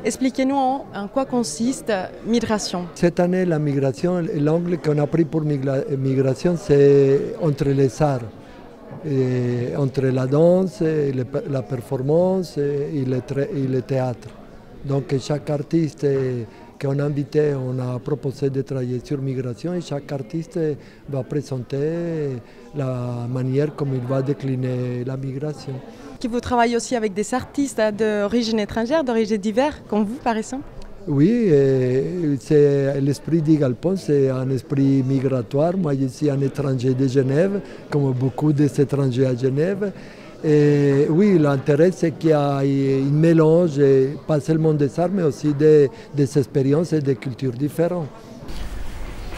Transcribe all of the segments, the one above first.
Expliquez-nous en quoi consiste migration. Cette année, la migration, l'angle qu'on a pris pour migration, c'est entre les arts, et entre la danse, et la performance et le théâtre. Donc chaque artiste qu'on a invité, on a proposé de travailler sur migration et chaque artiste va présenter la manière comme il va décliner la migration. Vous travaillez aussi avec des artistes d'origine étrangère, d'origine diverse, comme vous par exemple? Oui, c'est l'esprit d'Égalpont, c'est un esprit migratoire. Moi, je suis un étranger de Genève, comme beaucoup des étrangers à Genève. Et oui, l'intérêt, c'est qu'il y a un mélange, pas seulement des arts, mais aussi des expériences et des cultures différentes.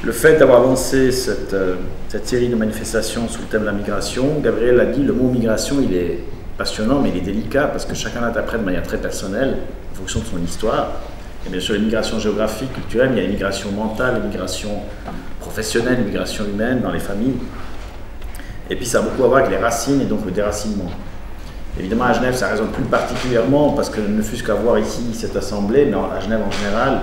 Le fait d'avoir lancé cette série de manifestations sous le thème de la migration, Gabriel l'a dit, le mot migration, il est passionnant, mais il est délicat parce que chacun l'interprète de manière très personnelle, en fonction de son histoire. Et bien sûr, les migrations géographiques, culturelles, il y a les migrations mentales, les migrations professionnelles, les migrations humaines dans les familles. Et puis ça a beaucoup à voir avec les racines et donc le déracinement. Évidemment, à Genève, ça résonne plus particulièrement parce que ne fût-ce qu'à voir ici cette assemblée, mais à Genève en général,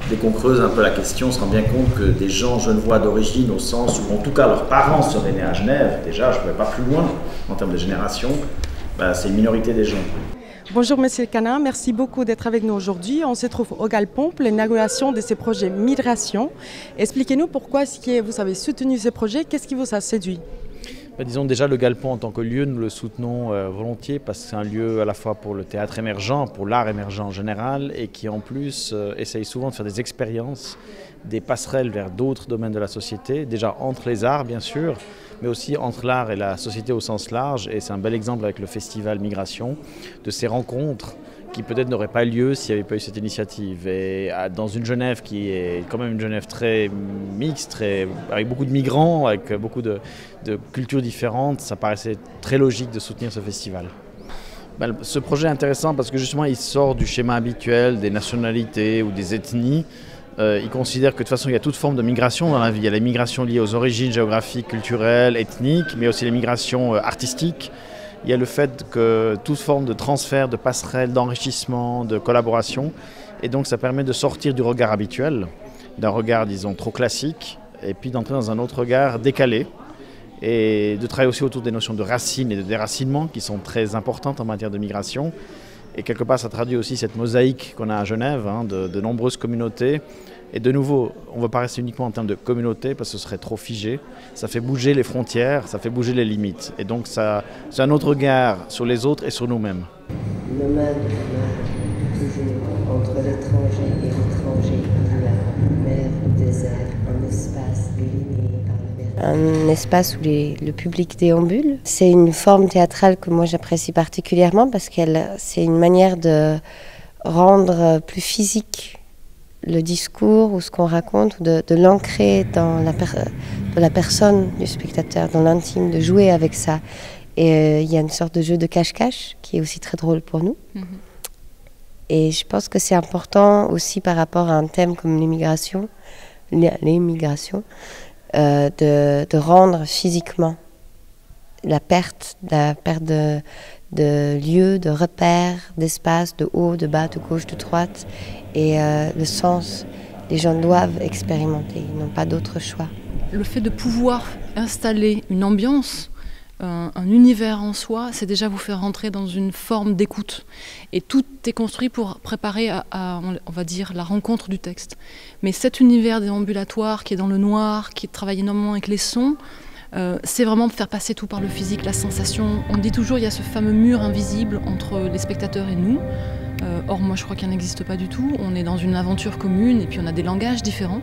dès qu'on creuse un peu la question, on se rend bien compte que des gens genevois d'origine, au sens où en tout cas leurs parents seraient nés à Genève, déjà je ne vais pas plus loin en termes de génération, c'est une minorité des gens. Bonjour Monsieur Canin, merci beaucoup d'être avec nous aujourd'hui. On se trouve au Galpon pour l'inauguration de ces projets migration. Expliquez-nous pourquoi vous avez soutenu ces projets, qu'est-ce qui vous a séduit? Disons déjà le Galpon en tant que lieu, nous le soutenons volontiers parce que c'est un lieu à la fois pour le théâtre émergent, pour l'art émergent en général et qui en plus essaye souvent de faire des expériences, des passerelles vers d'autres domaines de la société, déjà entre les arts bien sûr, mais aussi entre l'art et la société au sens large. Et c'est un bel exemple avec le festival Migration, de ces rencontres qui peut-être n'auraient pas lieu s'il n'y avait pas eu cette initiative. Et dans une Genève qui est quand même une Genève très mixte, avec beaucoup de migrants, avec beaucoup de cultures différentes, ça paraissait très logique de soutenir ce festival. Ce projet est intéressant parce que justement il sort du schéma habituel des nationalités ou des ethnies. Il considère que de toute façon il y a toute forme de migration dans la vie. Il y a les migrations liées aux origines géographiques, culturelles, ethniques, mais aussi les migrations artistiques. Il y a le fait que toute forme de transfert, de passerelle, d'enrichissement, de collaboration. Et donc ça permet de sortir du regard habituel, d'un regard disons trop classique, et puis d'entrer dans un autre regard décalé. Et de travailler aussi autour des notions de racines et de déracinement qui sont très importantes en matière de migration. Et quelque part, ça traduit aussi cette mosaïque qu'on a à Genève, de nombreuses communautés. Et de nouveau, on ne veut pas rester uniquement en termes de communauté parce que ce serait trop figé. Ça fait bouger les frontières, ça fait bouger les limites. Et donc, c'est un autre regard sur les autres et sur nous-mêmes. Nos mains toujours entre l'étranger et l'étranger, il y a mer, désert, un espace délimité par le verre. Un espace où le public déambule. C'est une forme théâtrale que moi j'apprécie particulièrement parce que c'est une manière de rendre plus physique le discours ou ce qu'on raconte, de l'ancrer dans la personne du spectateur, dans l'intime, de jouer avec ça. Et il y a une sorte de jeu de cache-cache qui est aussi très drôle pour nous. Et je pense que c'est important aussi par rapport à un thème comme l'immigration, de rendre physiquement la perte de lieux, de repères, d'espace, de haut, de bas, de gauche, de droite. Et le sens, les gens doivent expérimenter, ils n'ont pas d'autre choix. Le fait de pouvoir installer une ambiance, un univers en soi, c'est déjà vous faire rentrer dans une forme d'écoute. Et tout est construit pour préparer on va dire, la rencontre du texte. Mais cet univers déambulatoire qui est dans le noir, qui travaille énormément avec les sons, c'est vraiment faire passer tout par le physique, la sensation. On dit toujours, il y a ce fameux mur invisible entre les spectateurs et nous. Or, moi, je crois qu'il n'existe pas du tout. On est dans une aventure commune et puis on a des langages différents.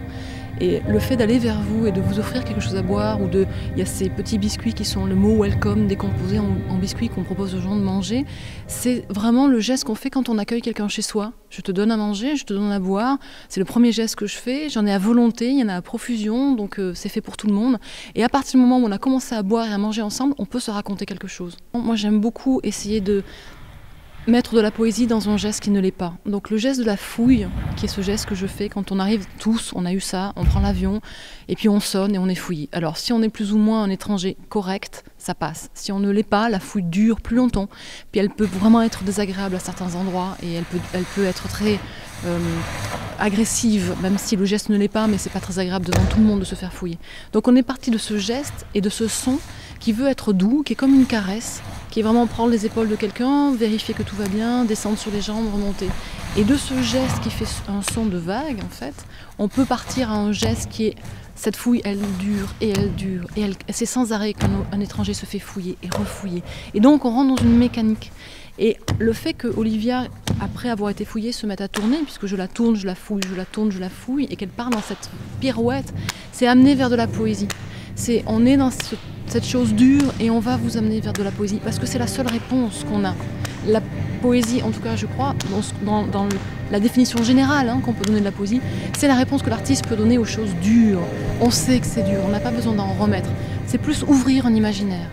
Et le fait d'aller vers vous et de vous offrir quelque chose à boire, il y a ces petits biscuits qui sont le mot welcome décomposé en biscuits qu'on propose aux gens de manger, c'est vraiment le geste qu'on fait quand on accueille quelqu'un chez soi. Je te donne à manger, je te donne à boire, c'est le premier geste que je fais, j'en ai à volonté, il y en a à profusion, donc c'est fait pour tout le monde. Et à partir du moment où on a commencé à boire et à manger ensemble, on peut se raconter quelque chose. Moi j'aime beaucoup essayer mettre de la poésie dans un geste qui ne l'est pas. Donc le geste de la fouille, qui est ce geste que je fais quand on arrive tous, on a eu ça, on prend l'avion et puis on sonne et on est fouillé. Alors si on est plus ou moins un étranger correct, ça passe. Si on ne l'est pas, la fouille dure plus longtemps, puis elle peut vraiment être désagréable à certains endroits et elle peut être très agressive, même si le geste ne l'est pas, mais c'est pas très agréable devant tout le monde de se faire fouiller. Donc on est parti de ce geste et de ce son qui veut être doux, qui est comme une caresse, qui est vraiment prendre les épaules de quelqu'un, vérifier que tout va bien, descendre sur les jambes, remonter. Et de ce geste qui fait un son de vague, en fait, on peut partir à un geste qui est cette fouille, elle dure, et c'est sans arrêt qu'un étranger se fait fouiller et refouiller. Et donc on rentre dans une mécanique. Et le fait que Olivia, après avoir été fouillée, se mette à tourner, puisque je la tourne, je la fouille, je la tourne, je la fouille, et qu'elle part dans cette pirouette, c'est amener vers de la poésie. On est dans cette chose dure et on va vous amener vers de la poésie, parce que c'est la seule réponse qu'on a. La poésie, en tout cas je crois, dans la définition générale qu'on peut donner de la poésie, c'est la réponse que l'artiste peut donner aux choses dures. On sait que c'est dur, on n'a pas besoin d'en remettre. C'est plus ouvrir un imaginaire.